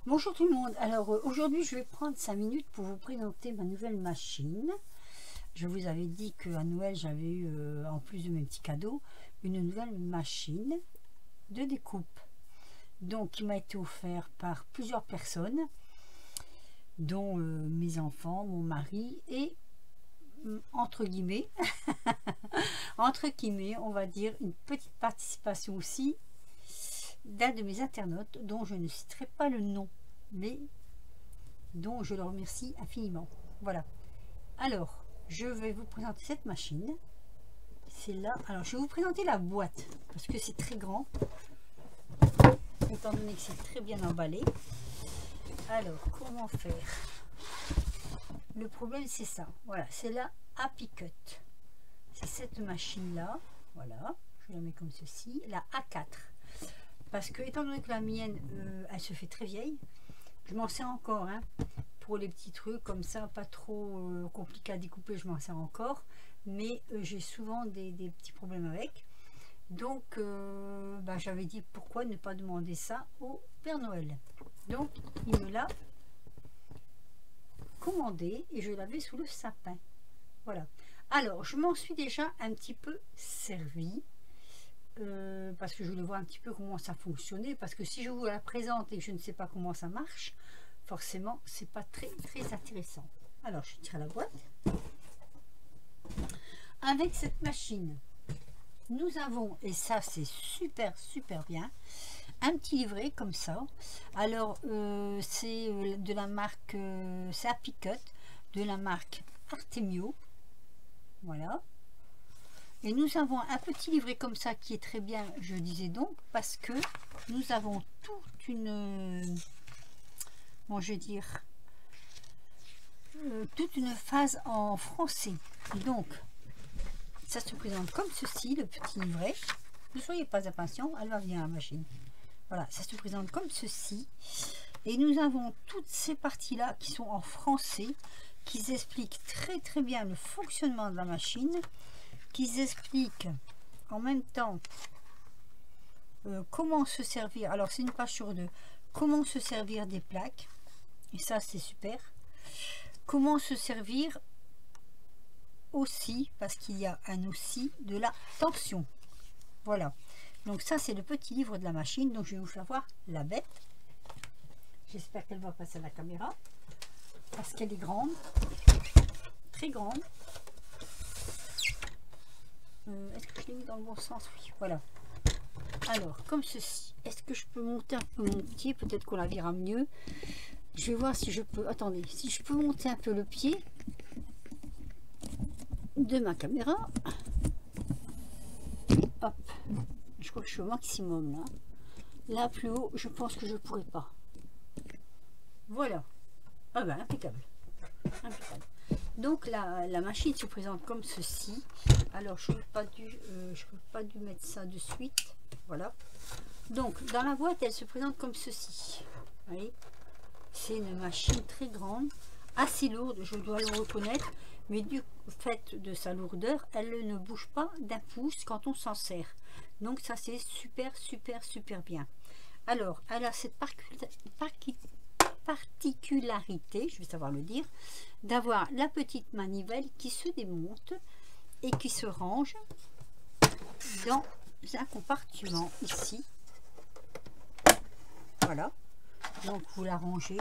Bonjour tout le monde. Alors aujourd'hui je vais prendre 5 minutes pour vous présenter ma nouvelle machine. Je vous avais dit qu'à Noël j'avais eu, en plus de mes petits cadeaux, une nouvelle machine de découpe. Donc qui m'a été offert par plusieurs personnes, dont mes enfants, mon mari et entre guillemets, on va dire une petite participation aussi d'un de mes internautes dont je ne citerai pas le nom, mais dont je le remercie infiniment. Voilà. Alors, je vais vous présenter cette machine. C'est là. Alors, je vais vous présenter la boîte parce que c'est très grand, étant donné que c'est très bien emballé. Alors, comment faire? Le problème, c'est ça. Voilà, c'est la Happy Cut. C'est cette machine-là. Voilà, je la mets comme ceci. La A4. Parce que, étant donné que la mienne, elle se fait très vieille, je m'en sers encore, hein, pour les petits trucs comme ça, pas trop compliqué à découper, je m'en sers encore, mais j'ai souvent des petits problèmes avec. Donc, j'avais dit pourquoi ne pas demander ça au Père Noël. Donc, il me l'a commandé et je l'avais sous le sapin. Voilà. Alors, je m'en suis déjà un petit peu servi. Parce que je voulais voir un petit peu comment ça fonctionnait, parce que si je vous la présente et que je ne sais pas comment ça marche, forcément c'est pas très intéressant. Alors je tire la boîte. Avec cette machine nous avons, et ça c'est super bien, un petit livret comme ça. Alors c'est de la marque c'est Happy Cut, de la marque Artemio. Voilà. Et nous avons un petit livret comme ça qui est très bien, je disais donc, parce que nous avons toute une, bon, je vais dire, toute une phase en français. Donc, ça se présente comme ceci, le petit livret. Ne soyez pas impatients, elle va venir à la machine. Voilà, ça se présente comme ceci. Et nous avons toutes ces parties-là qui sont en français, qui expliquent très bien le fonctionnement de la machine, qui expliquent en même temps comment se servir. Alors c'est une page sur deux. Comment se servir des plaques, et ça c'est super. Comment se servir aussi, parce qu'il y a un aussi de la tension. Voilà, donc ça c'est le petit livre de la machine. Donc je vais vous faire voir la bête. J'espère qu'elle va passer à la caméra parce qu'elle est grande, très grande. Est-ce que je l'ai mis dans le bon sens? Oui, voilà. Alors, comme ceci. Est-ce que je peux monter un peu mon pied? Peut-être qu'on la verra mieux. Je vais voir si je peux... Attendez, si je peux monter un peu le pied de ma caméra. Hop. Je crois que je suis au maximum là. Là, plus haut, je pense que je ne pourrais pas. Voilà. Ah ben, impeccable. Impeccable. Donc la machine se présente comme ceci. Alors je n'aurais pas dû mettre ça de suite. Voilà. Donc dans la boîte elle se présente comme ceci. Vous voyez, c'est une machine très grande, assez lourde, je dois le reconnaître, mais du fait de sa lourdeur, elle ne bouge pas d'un pouce quand on s'en sert. Donc ça c'est super bien. Alors elle a cette particularité, je vais savoir le dire, d'avoir la petite manivelle qui se démonte et qui se range dans un compartiment ici. Voilà, donc vous la rangez.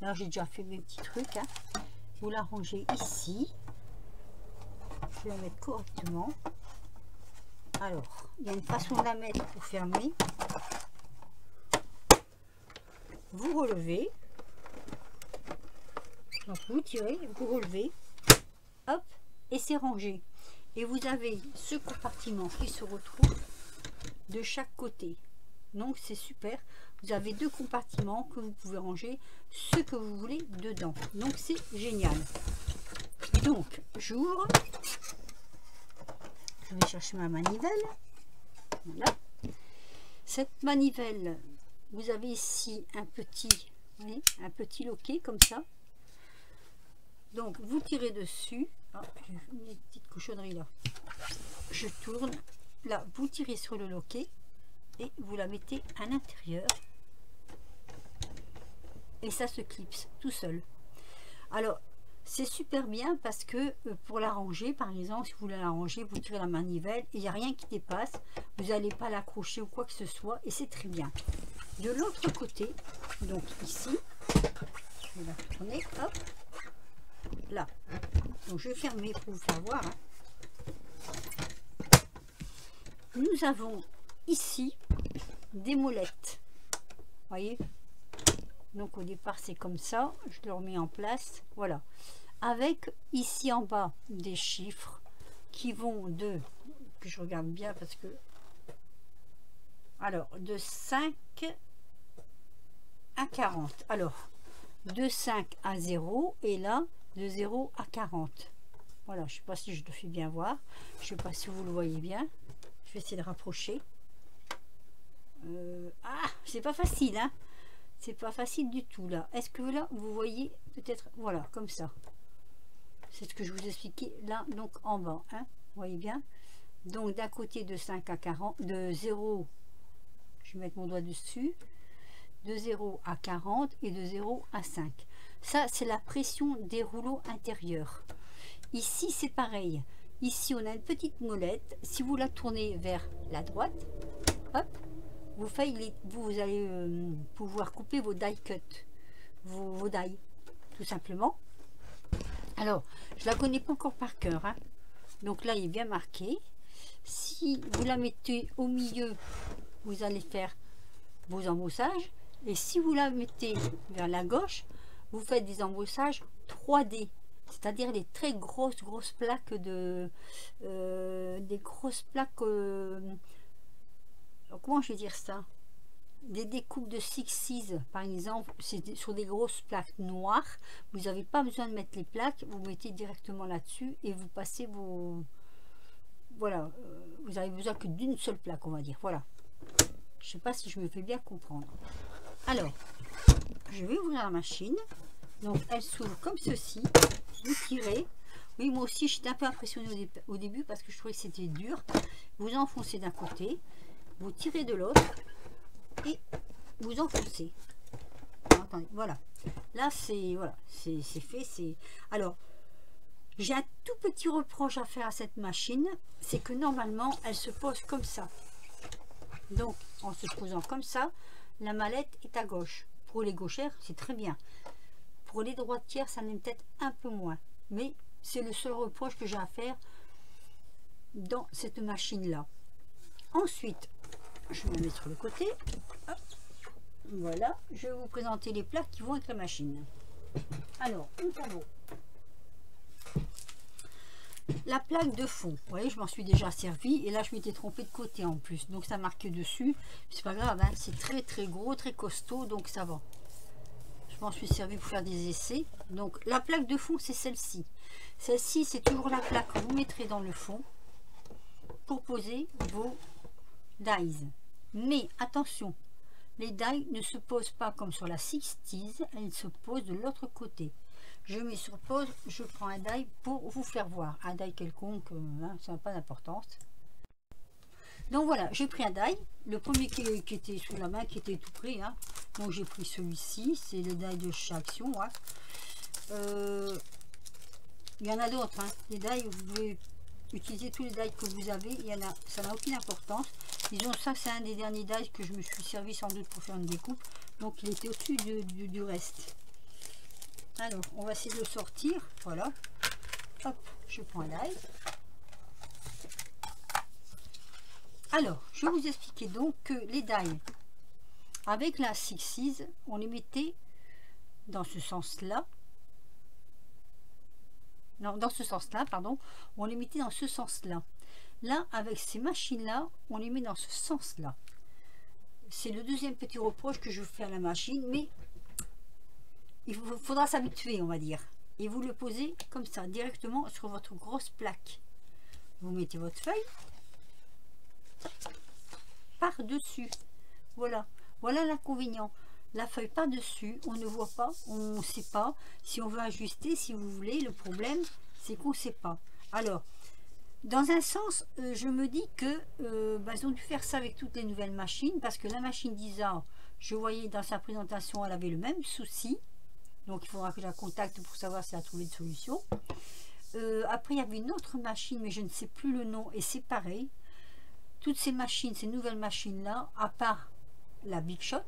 Là j'ai déjà fait mes petits trucs, hein. Vous la rangez ici. Je vais la mettre correctement. Alors il y a une façon de la mettre pour fermer. Vous relevez. Donc vous tirez, vous relevez, hop, et c'est rangé. Et vous avez ce compartiment qui se retrouve de chaque côté. Donc c'est super. Vous avez deux compartiments que vous pouvez ranger ce que vous voulez dedans. Donc c'est génial. Donc j'ouvre. Je vais chercher ma manivelle. Voilà. Cette manivelle, vous avez ici un petit, vous voyez, un petit loquet comme ça. Donc vous tirez dessus. Ah, j'ai mis une petite cochonnerie là. Je tourne. Là, vous tirez sur le loquet et vous la mettez à l'intérieur. et ça se clipse tout seul. Alors c'est super bien parce que pour la ranger, par exemple, si vous voulez la ranger, vous tirez la manivelle et il n'y a rien qui dépasse, vous n'allez pas l'accrocher ou quoi que ce soit, et c'est très bien. De l'autre côté, donc ici, je vais la tourner, hop, là. Donc je vais fermer pour vous faire voir. Nous avons ici des molettes, voyez. Donc au départ c'est comme ça, je le remets en place, voilà, avec ici en bas des chiffres qui vont de, que je regarde bien parce que, alors de 5 à 40, alors de 5 à 0 et là de 0 à 40, voilà, je sais pas si je le fais bien voir, je sais pas si vous le voyez bien, je vais essayer de rapprocher. Ah, c'est pas facile, hein. C'est pas facile du tout là. Est-ce que là vous voyez peut-être, voilà, comme ça. C'est ce que je vous expliquais là, donc en bas, hein. Vous voyez bien. Donc d'un côté de 5 à 40, de 0, je vais mettre mon doigt dessus, de 0 à 40 et de 0 à 5. Ça c'est la pression des rouleaux intérieurs. Ici c'est pareil. Ici on a une petite molette. Si vous la tournez vers la droite, hop, vous allez pouvoir couper vos die cut, vos die, tout simplement. Alors, je la connais pas encore par cœur, hein. Donc là, il est bien marqué. Si vous la mettez au milieu, vous allez faire vos embossages. Et si vous la mettez vers la gauche, vous faites des embossages 3D. C'est-à-dire les très grosses plaques de... des grosses plaques... comment je vais dire ça, des découpes de 6/6 par exemple, c'est sur des grosses plaques noires. Vous n'avez pas besoin de mettre les plaques, vous mettez directement là-dessus et vous passez vos, voilà, vous avez besoin que d'une seule plaque, on va dire, voilà. Je sais pas si je me fais bien comprendre. Alors je vais ouvrir la machine, donc elle s'ouvre comme ceci, vous tirez. Oui, moi aussi j'étais un peu impressionnée au début parce que je trouvais que c'était dur. Vous enfoncez d'un côté, vous tirez de l'autre et vous enfoncez. Attendez, voilà. Là c'est, voilà, c'est fait. C'est, alors j'ai un tout petit reproche à faire à cette machine, c'est que normalement elle se pose comme ça. Donc en se posant comme ça, la mallette est à gauche. Pour les gauchères c'est très bien. Pour les droitières ça l'est peut-être un peu moins, mais c'est le seul reproche que j'ai à faire dans cette machine là. Ensuite je vais me mettre sur le côté. Hop. Voilà, je vais vous présenter les plaques qui vont avec la machine. Alors, nous avons la plaque de fond. Vous voyez, je m'en suis déjà servi et là je m'étais trompée de côté en plus, donc ça marquait dessus. C'est pas grave, hein, c'est très gros, très costaud, donc ça va. Je m'en suis servi pour faire des essais. Donc la plaque de fond, c'est celle-ci. Celle-ci, c'est toujours la plaque que vous mettrez dans le fond pour poser vos dies. Mais attention, les dies ne se posent pas comme sur la 60s, elles se posent de l'autre côté. Je mets sur pause, je prends un die pour vous faire voir. Un die quelconque, hein, ça n'a pas d'importance. Donc voilà, j'ai pris un die, le premier qui était sous la main, qui était tout près. Hein. Donc j'ai pris celui-ci, c'est le die de chez Action. Hein. Il y en a d'autres, hein. Les die, vous pouvez utiliser tous les dies que vous avez, il y en a, ça n'a aucune importance. Disons, ça c'est un des derniers dies que je me suis servi sans doute pour faire une découpe, donc il était au-dessus du reste. Alors on va essayer de le sortir, voilà, hop, je prends un die. Alors je vais vous expliquer donc que les dies avec la 6/6, on les mettait dans ce sens là. Non, dans ce sens-là, pardon, on les mettait dans ce sens-là. Là, avec ces machines-là, on les met dans ce sens-là. C'est le deuxième petit reproche que je fais à la machine, mais il faudra s'habituer, on va dire. Et vous le posez comme ça, directement sur votre grosse plaque. Vous mettez votre feuille par-dessus. Voilà. Voilà l'inconvénient. La feuille par-dessus, on ne voit pas, on ne sait pas. Si on veut ajuster, si vous voulez, le problème, c'est qu'on ne sait pas. Alors, Dans un sens, je me dis que ils ont dû faire ça avec toutes les nouvelles machines, parce que la machine d'Isa, je voyais dans sa présentation, elle avait le même souci. Donc il faudra que je la contacte pour savoir si elle a trouvé une solution. Après, il y avait une autre machine, mais je ne sais plus le nom, et c'est pareil. Toutes ces machines, ces nouvelles machines-là, à part la Big Shot,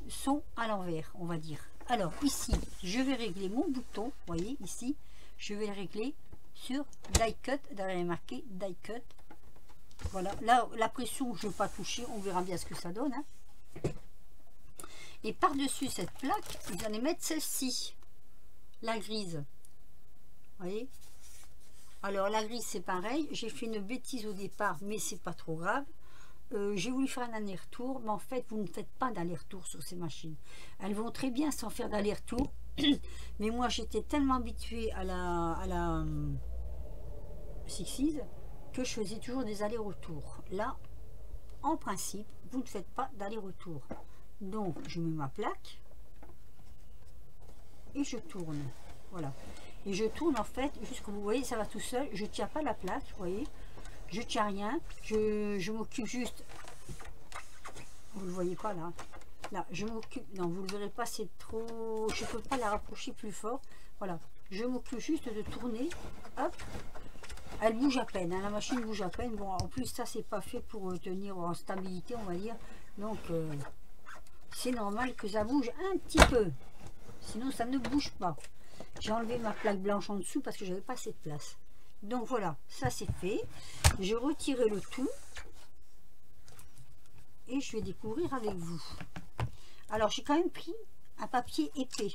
sont à l'envers, on va dire. Alors ici, je vais régler mon bouton, vous voyez ici, je vais le régler sur Die Cut, derrière il est marqué Die Cut. Voilà, là la pression, je ne vais pas toucher, on verra bien ce que ça donne. Hein. Et par-dessus cette plaque, vous allez mettre celle-ci, la grise. Vous voyez? Alors la grise c'est pareil, j'ai fait une bêtise au départ, mais c'est pas trop grave. J'ai voulu faire un aller-retour, mais en fait vous ne faites pas d'aller-retour sur ces machines. Elles vont très bien sans faire d'aller-retour, mais moi j'étais tellement habituée à la Sixes que je faisais toujours des allers-retours. Là, en principe, vous ne faites pas d'aller-retour. Donc je mets ma plaque et je tourne. Voilà. Et je tourne en fait jusqu'au vous voyez, ça va tout seul. Je ne tiens pas la plaque, vous voyez. Je tiens rien. Je m'occupe juste. Vous ne le voyez pas là. Là, je m'occupe. Non, vous ne le verrez pas, c'est trop. Je ne peux pas la rapprocher plus fort. Voilà. Je m'occupe juste de tourner. Hop. Elle bouge à peine. Hein, la machine bouge à peine. Bon, en plus, ça, c'est pas fait pour tenir en stabilité, on va dire. Donc, c'est normal que ça bouge un petit peu. Sinon, ça ne bouge pas. J'ai enlevé ma plaque blanche en dessous parce que j'avais pas assez de place. Donc voilà, ça c'est fait. Je retirerai le tout et je vais découvrir avec vous. Alors j'ai quand même pris un papier épais.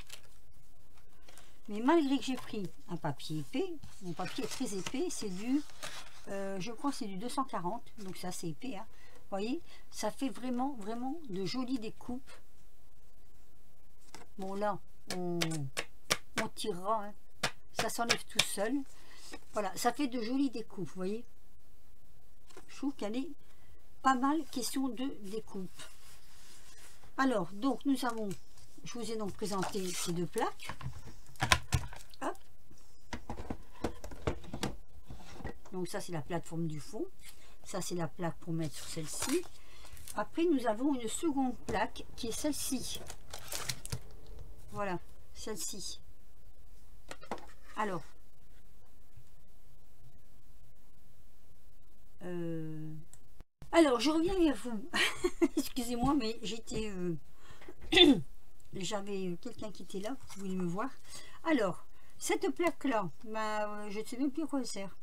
Mais malgré que j'ai pris un papier épais, mon papier est très épais, c'est du, je crois que c'est du 240, donc c'est assez épais. Hein. Vous voyez, ça fait vraiment de jolies découpes. Bon là, on tirera, hein. Ça s'enlève tout seul. Voilà, ça fait de jolies découpes, vous voyez. Je trouve qu'elle est pas mal question de découpe. Alors, donc nous avons, je vous ai donc présenté ces deux plaques. Hop. Donc ça c'est la plateforme du fond. Ça c'est la plaque pour mettre sur celle-ci. Après nous avons une seconde plaque qui est celle-ci. Voilà, celle-ci. Alors, je reviens vers vous. Excusez-moi, mais j'étais, j'avais quelqu'un qui était là, vous voulez me voir. Alors, cette plaque-là, je ne sais même plus à quoi elle sert.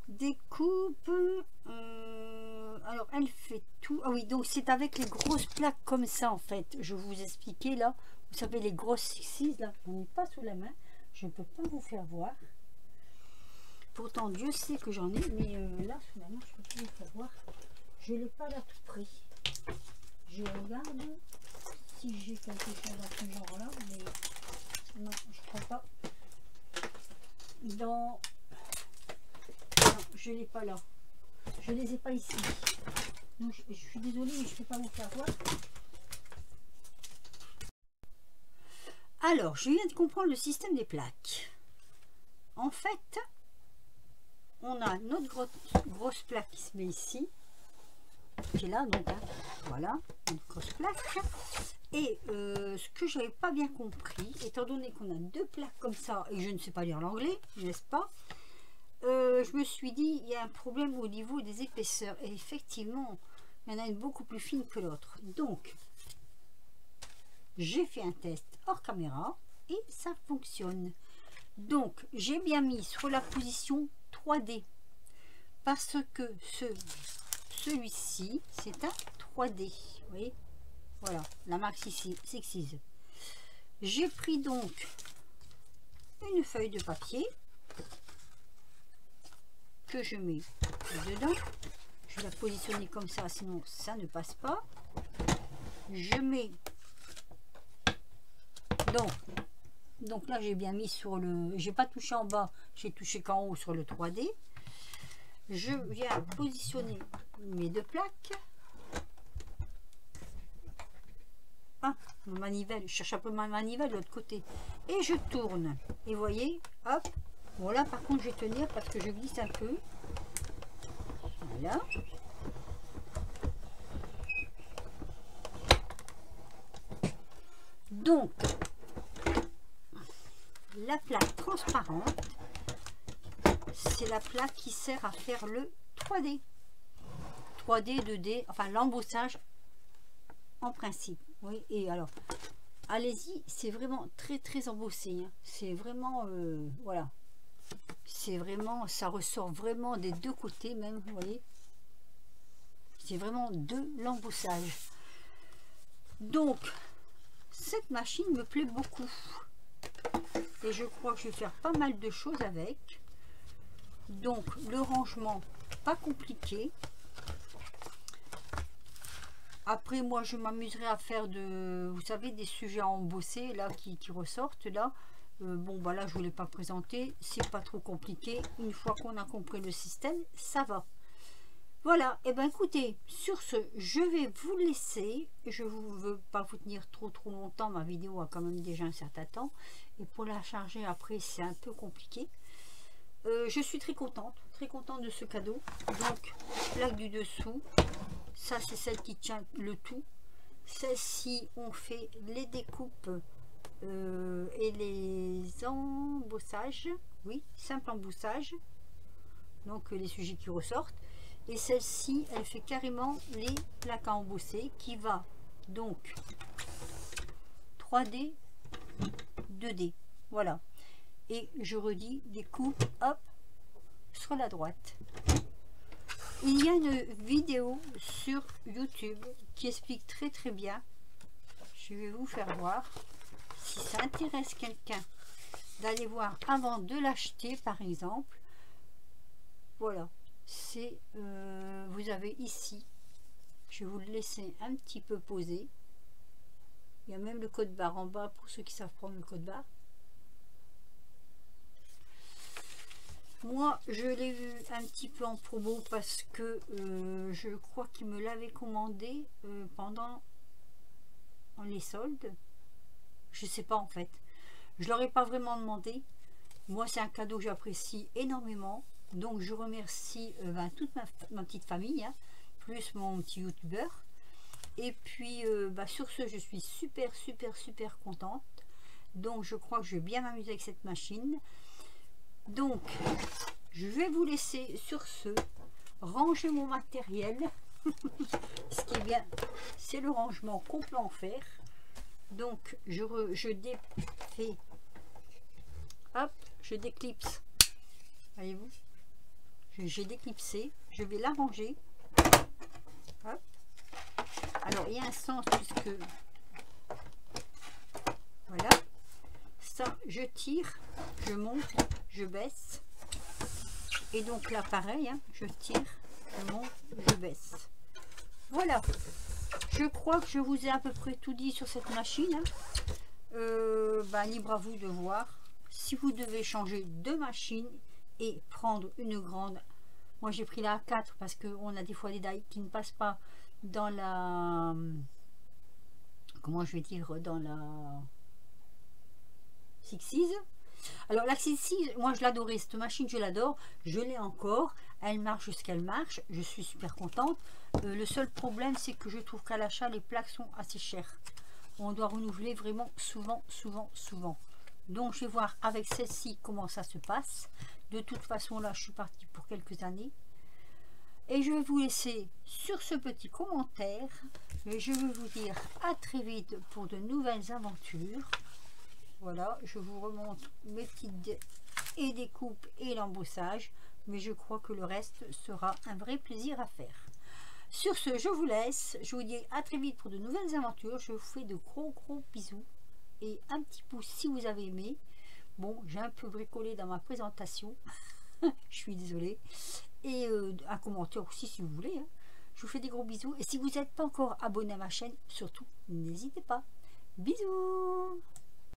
Découpe. Alors, elle fait tout. Ah oui, donc c'est avec les grosses plaques comme ça, en fait. Je vous expliquais là. Vous savez, les grosses Sixes, là, on n'est pas sous la main. Je ne peux pas vous faire voir. Pourtant, Dieu sait que j'en ai, mais là, sous la main, je ne peux pas vous faire voir. Je ne l'ai pas là tout près. Je regarde si j'ai quelque chose à ce genre-là, mais non, je ne crois pas. Non, je ne l'ai pas là. Je ne les ai pas ici. Donc, je suis désolée, mais je ne peux pas vous faire voir. Alors, je viens de comprendre le système des plaques. En fait, on a notre grosse plaque qui se met ici, qui est là, donc, hein, voilà, une grosse plaque. Et ce que je n'avais pas bien compris, étant donné qu'on a deux plaques comme ça, et je ne sais pas lire l'anglais, n'est-ce pas, je me suis dit, il y a un problème au niveau des épaisseurs. Et effectivement, il y en a une beaucoup plus fine que l'autre. Donc, j'ai fait un test hors caméra et ça fonctionne. Donc j'ai bien mis sur la position 3D parce que celui-ci c'est un 3D, vous voyez, voilà la marque Sixes. J'ai pris donc une feuille de papier que je mets dedans. Je vais la positionner comme ça, sinon ça ne passe pas. Je mets donc là j'ai bien mis sur le, j'ai pas touché en bas, j'ai touché qu'en haut sur le 3D. Je viens positionner mes deux plaques. Ah, ma manivelle, je cherche un peu ma manivelle de l'autre côté et je tourne et voyez, hop, Bon là par contre je vais tenir parce que je glisse un peu. Voilà. Donc, la plaque transparente, c'est la plaque qui sert à faire le 3D. 3D, 2D, enfin l'embossage en principe. Oui, et alors, allez-y, c'est vraiment très très embossé. Hein. C'est vraiment, voilà. C'est vraiment, ça ressort vraiment des deux côtés même, vous voyez. C'est vraiment de l'embossage. Donc, cette machine me plaît beaucoup. Et je crois que je vais faire pas mal de choses avec. Donc, le rangement, pas compliqué. Après, moi, je m'amuserai à faire vous savez, des sujets à embosser, là, qui ressortent, là. Bon, bah là, je ne vous l'ai pas présenté. C'est pas trop compliqué. Une fois qu'on a compris le système, ça va. Voilà, et ben écoutez, sur ce, je vais vous laisser. Je ne veux pas vous tenir trop longtemps, ma vidéo a quand même déjà un certain temps. Et pour la charger après, c'est un peu compliqué. Je suis très contente de ce cadeau. Donc, plaque du dessous, ça c'est celle qui tient le tout. Celle-ci, on fait les découpes et les embossages. Oui, simple embossage. Donc, les sujets qui ressortent. Et celle-ci, elle fait carrément les plaques à embosser qui va donc 3D, 2D. Voilà. Et je redis, découpe, hop, sur la droite. Il y a une vidéo sur YouTube qui explique très très bien. Je vais vous faire voir. Si ça intéresse quelqu'un d'aller voir avant de l'acheter, par exemple. Voilà. C'est vous avez ici, je vais vous le laisser un petit peu posé. Il y a même le code barre en bas pour ceux qui savent prendre le code barre. Moi je l'ai vu un petit peu en promo parce que je crois qu'il me l'avait commandé pendant les soldes. Je sais pas en fait, je leur ai pas vraiment demandé. Moi c'est un cadeau que j'apprécie énormément. Donc je remercie toute ma petite famille, hein, plus mon petit youtubeur. Et puis sur ce, je suis super contente. Donc je crois que je vais bien m'amuser avec cette machine. Donc je vais vous laisser sur ce, ranger mon matériel. Ce qui est bien, c'est le rangement qu'on peut en faire. Donc je défais, hop, je déclipse, voyez-vous. J'ai déclipsé, je vais la ranger. Hop. Alors il y a un sens puisque voilà, ça je tire, je monte, je baisse, et donc là pareil, hein, je tire, je monte, je baisse. Voilà, je crois que je vous ai à peu près tout dit sur cette machine. Hein. Libre à vous de voir. Si vous devez changer de machine et prendre une grande, moi j'ai pris la A4 parce qu'on a des fois des die qui ne passent pas dans la, comment je vais dire, dans la Sixes. Alors la Sixes, moi je l'adorais, cette machine je l'adore, je l'ai encore, elle marche ce qu'elle marche, je suis super contente. Le seul problème c'est que je trouve qu'à l'achat les plaques sont assez chères, on doit renouveler vraiment souvent. Donc je vais voir avec celle-ci comment ça se passe. De toute façon là je suis partie pour quelques années. Et je vais vous laisser sur ce petit commentaire. Et je vais vous dire à très vite pour de nouvelles aventures. Voilà, je vous remonte mes petites et découpes et l'embossage. Mais je crois que le reste sera un vrai plaisir à faire. Sur ce, je vous laisse. Je vous dis à très vite pour de nouvelles aventures. Je vous fais de gros bisous. Et un petit pouce si vous avez aimé. Bon, j'ai un peu bricolé dans ma présentation. Je suis désolée. Et un commentaire aussi si vous voulez. Hein. Je vous fais des gros bisous. Et si vous n'êtes pas encore abonné à ma chaîne, surtout, n'hésitez pas. Bisous!